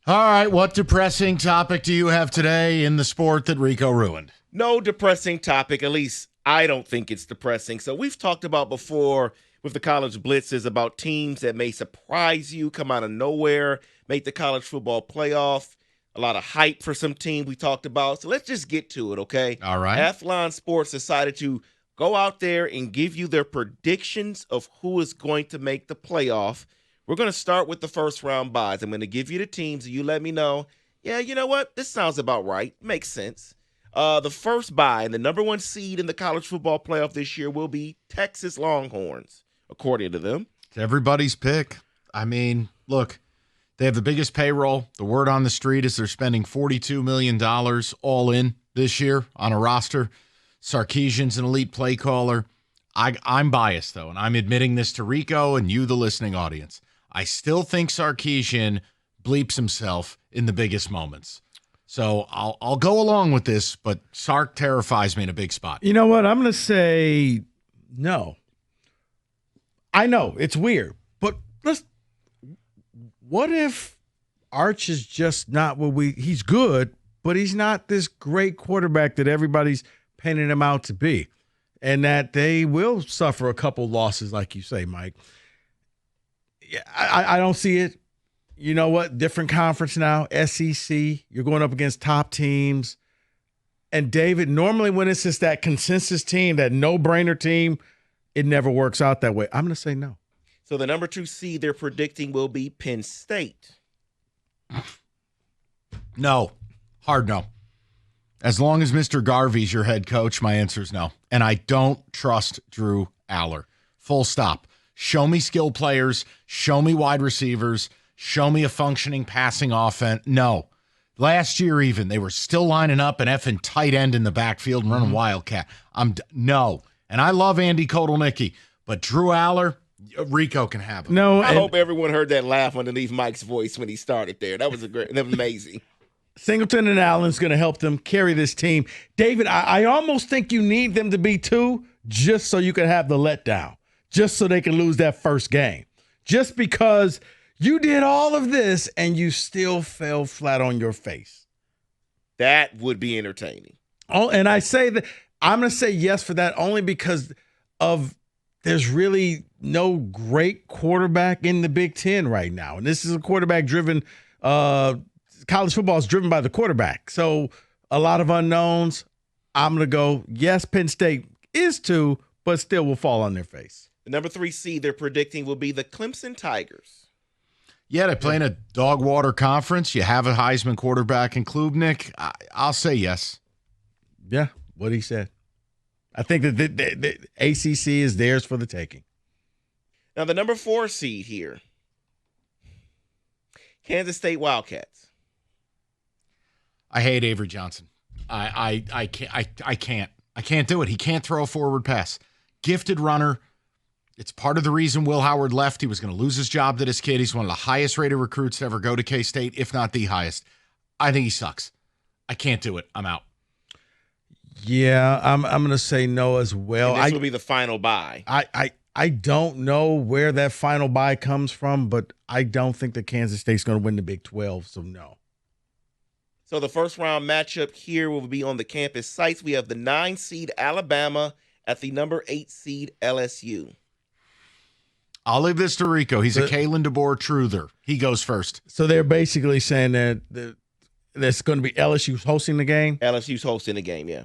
All right, what depressing topic do you have today in the sport that Rico ruined? No depressing topic. At least I don't think it's depressing. So we've talked about before with the college blitzes about teams that may surprise you, come out of nowhere, make the college football playoff. A lot of hype for some team we talked about. So let's just get to it, okay? All right. Athlon Sports decided to go out there and give you their predictions of who is going to make the playoff. We're going to start with the first round buys. I'm going to give you the teams and you let me know, yeah, you know what? This sounds about right. Makes sense. The first bye and the number one seed in the college football playoff this year will be Texas Longhorns, according to them. It's everybody's pick. I mean, look, they have the biggest payroll. The word on the street is they're spending $42 million all in this year on a roster. Sarkisian's an elite play caller. I'm biased, though, and I'm admitting this to Rico and you, the listening audience. I still think Sarkisian bleeps himself in the biggest moments. So I'll go along with this, but Sark terrifies me in a big spot. You know what? I'm going to say no. I know it's weird, but what if Arch is just not he's good, but he's not this great quarterback that everybody's painting him out to be, and that they will suffer a couple losses, like you say, Mike. Yeah, I don't see it. You know what? Different conference now, SEC. You're going up against top teams. And David, normally when it's just that consensus team, that no-brainer team, it never works out that way. I'm going to say no. So the number 2 seed they're predicting will be Penn State. No. Hard no. As long as Mr. Garvey's your head coach, my answer is no. And I don't trust Drew Aller. Full stop. Show me skill players. Show me wide receivers. Show me a functioning passing offense. No. Last year even, they were still lining up an effing tight end in the backfield and running Wildcat. No. And I love Andy Kotelnicki, but Drew Aller, Rico can have him. No, I hope everyone heard that laugh underneath Mike's voice when he started there. That was amazing. Singleton and Allen's going to help them carry this team. David, I almost think you need them to be 2 just so you can have the letdown, just so they can lose that first game. Just because you did all of this and you still fell flat on your face. That would be entertaining. Oh, and I say that I'm going to say yes for that only because of there's really no great quarterback in the Big Ten right now. And this is a quarterback-driven college football is driven by the quarterback. So a lot of unknowns. I'm going to go, yes, Penn State is 2, but still will fall on their face. The number 3 seed they're predicting will be the Clemson Tigers. Yeah, they play in a dog water conference. You have a Heisman quarterback in Klubnik. I'll say yes. Yeah, what he said. I think that the ACC is theirs for the taking. Now, the number 4 seed here, Kansas State Wildcats. I hate Avery Johnson. I can't do it. He can't throw a forward pass. Gifted runner. It's part of the reason Will Howard left. He was going to lose his job to this kid. He's one of the highest rated recruits to ever go to K-State, if not the highest. I think he sucks. I can't do it. I'm out. Yeah, I'm going to say no as well. And this will be the final bye. I don't know where that final bye comes from, but I don't think that Kansas State's going to win the Big 12, so no. So the first round matchup here will be on the campus sites. We have the 9 seed Alabama at the number 8 seed LSU. I'll leave this to Rico. He's a Kalen DeBoer truther. He goes first. So they're basically saying that that's going to be LSU's hosting the game? LSU's hosting the game, yeah.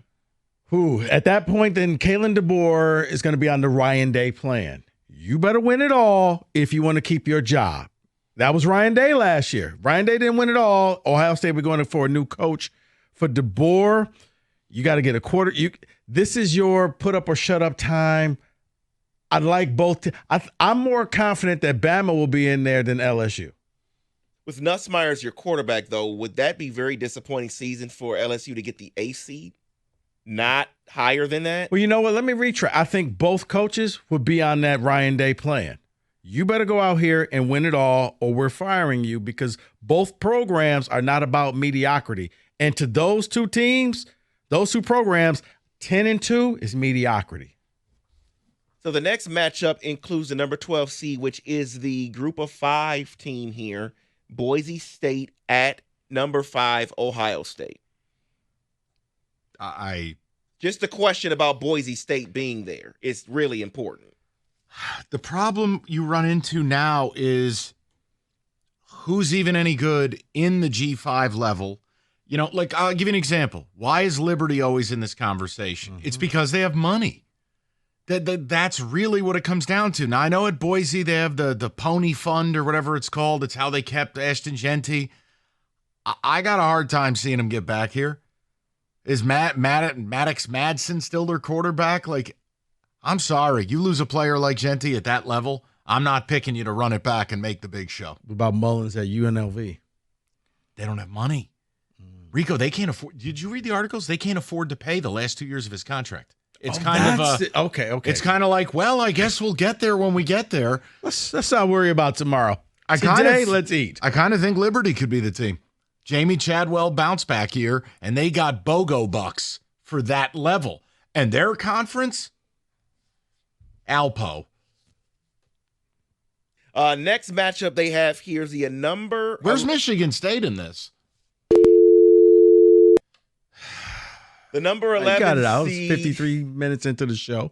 Who at that point, then Kalen DeBoer is going to be on the Ryan Day plan. You better win it all if you want to keep your job. That was Ryan Day last year. Ryan Day didn't win it all. Ohio State, we're going for a new coach. For DeBoer, you got to get a quarter. This is your put up or shut up time. I'd like both. I'm more confident that Bama will be in there than LSU. With Nussmeier as your quarterback, though, would that be very disappointing season for LSU to get the A seed? Not higher than that? Well, you know what? Let me retract. I think both coaches would be on that Ryan Day plan. You better go out here and win it all, or we're firing you, because both programs are not about mediocrity. And to those two teams, those two programs, 10-2 is mediocrity. So the next matchup includes the number 12 seed, which is the group of 5 team here, Boise State at number 5, Ohio State. Just the question about Boise State being there is really important. The problem you run into now is who's even any good in the G5 level. You know, like I'll give you an example. Why is Liberty always in this conversation? It's because they have money. That's really what it comes down to. Now, I know at Boise they have the Pony Fund or whatever it's called. It's how they kept Ashton Genty. I got a hard time seeing him get back here. Is Maddox Madsen still their quarterback? Like, I'm sorry. You lose a player like Genty at that level, I'm not picking you to run it back and make the big show. What about Mullins at UNLV? They don't have money. Rico, they can't afford. Did you read the articles? They can't afford to pay the last 2 years of his contract. It's okay. It's kind of like, well, I guess we'll get there when we get there. Let's not worry about tomorrow. Let's eat. I kind of think Liberty could be the team. Jamie Chadwell bounce back here, and they got BOGO bucks for that level. And their conference, Alpo. Next matchup they have here is the number. Where's Michigan State in this? The number 11 I got it out. seed. 53 minutes into the show.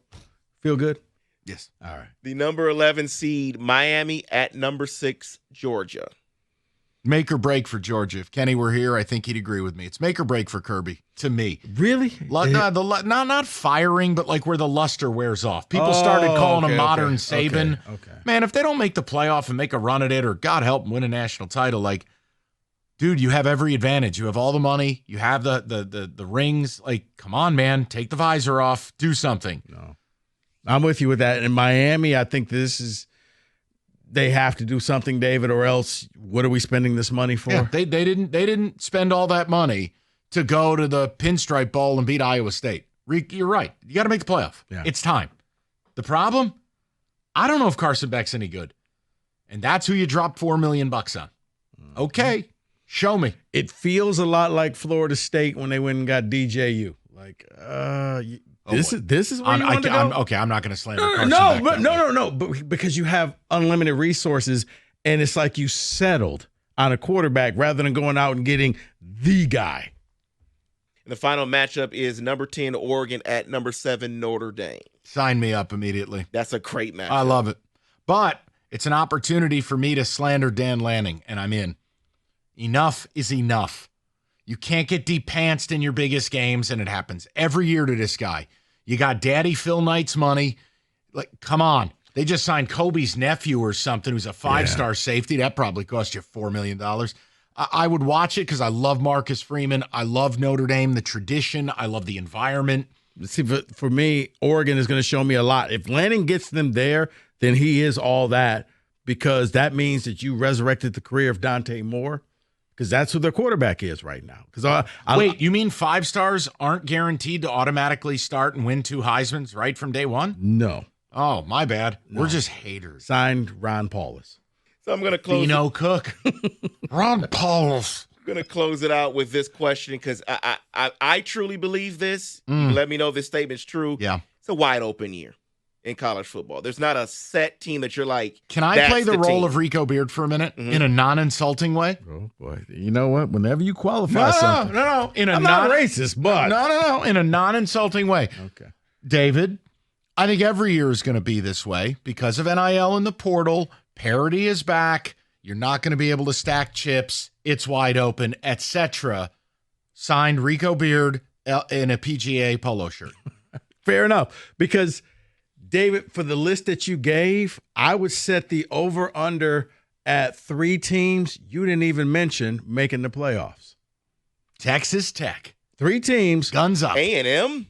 Feel good? Yes. All right. The number 11 seed, Miami at number 6, Georgia. Make or break for Georgia. If Kenny were here, I think he'd agree with me. It's make or break for Kirby, to me. Really? Not firing, but like where the luster wears off. People started calling him modern Saban. Okay. Man, if they don't make the playoff and make a run at it, or God help them win a national title, like, dude, you have every advantage. You have all the money. You have the rings. Like, come on, man. Take the visor off. Do something. No. I'm with you with that. In Miami, I think they have to do something, David, or else what are we spending this money for? Yeah, they didn't spend all that money to go to the Pinstripe Bowl and beat Iowa State. You're right. You got to make the playoff. Yeah. It's time. The problem, I don't know if Carson Beck's any good. And that's who you drop $4 million on. Okay. Show me. It feels a lot like Florida State when they went and got DJU. Like, this is where you want to go? I'm not going to slander Carson Beck. No. But because you have unlimited resources, and it's like you settled on a quarterback rather than going out and getting the guy. And the final matchup is number 10, Oregon at number 7, Notre Dame. Sign me up immediately. That's a great matchup. I love it. But it's an opportunity for me to slander Dan Lanning, and I'm in. Enough is enough. You can't get depantsed in your biggest games, and it happens every year to this guy. You got Daddy Phil Knight's money. Like, come on. They just signed Kobe's nephew or something who's a 5-star safety. That probably cost you $4 million. I would watch it because I love Marcus Freeman. I love Notre Dame, the tradition. I love the environment. See, for me, Oregon is going to show me a lot. If Lanning gets them there, then he is all that, because that means that you resurrected the career of Dante Moore. Because that's who their quarterback is right now. Wait, you mean 5-stars aren't guaranteed to automatically start and win 2 Heismans right from day one? No. Oh, my bad. No. We're just haters. Signed, Ron Paulus. So I'm going to close. Dino Cook. Ron Paulus. I'm going to close it out with this question because I truly believe this. You can let me know if this statement's true. Yeah. It's a wide open year in college football. There's not a set team that you're like, can I play the role team of Rico Beard for a minute in a non-insulting way? Oh, boy. You know what? Whenever you qualify something. No. I'm not racist, but. No. In a non-insulting way. Okay. David, I think every year is going to be this way because of NIL in the portal. Parity is back. You're not going to be able to stack chips. It's wide open, etc. Signed Rico Beard in a PGA polo shirt. Fair enough. Because, David, for the list that you gave, I would set the over-under at 3 teams you didn't even mention making the playoffs. Texas Tech. 3 teams. Guns up. A&M.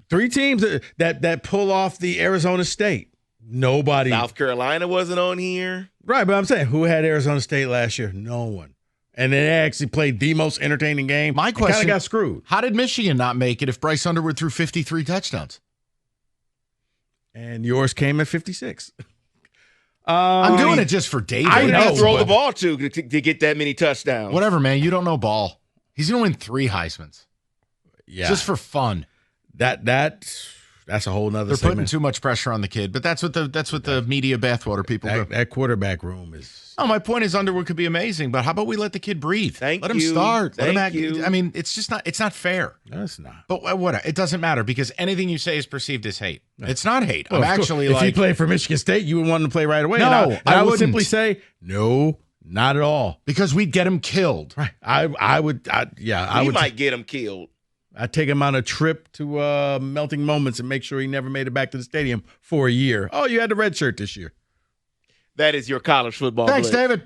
3 teams that pull off the Arizona State. Nobody. South Carolina wasn't on here. Right, but I'm saying, who had Arizona State last year? No one. And they actually played the most entertaining game. My question, kind of got screwed. How did Michigan not make it if Bryce Underwood threw 53 touchdowns? And yours came at 56. I'm doing it just for David. I know. Throw the ball to get that many touchdowns. Whatever, man. You don't know ball. He's going to win 3 Heismans. Yeah. Just for fun. That's That's a whole nother They're segment. putting too much pressure on the kid, but that's what the media bathwater people do. That quarterback room is. Oh, my point is Underwood could be amazing, but how about we let the kid breathe? Let him start. Thank let him you. I mean, it's not fair. No, it's not. But what? It doesn't matter because anything you say is perceived as hate. It's not hate. Well, I'm actually if like, he played for Michigan State, you would want him to play right away. No, and I would wouldn't. simply say no, not at all. because we'd get him killed. Right. I would. We might get him killed. I'd take him on a trip to Melting Moments and make sure he never made it back to the stadium for a year. Oh, you had the red shirt this year. That is your college football. Thanks, blitz. David.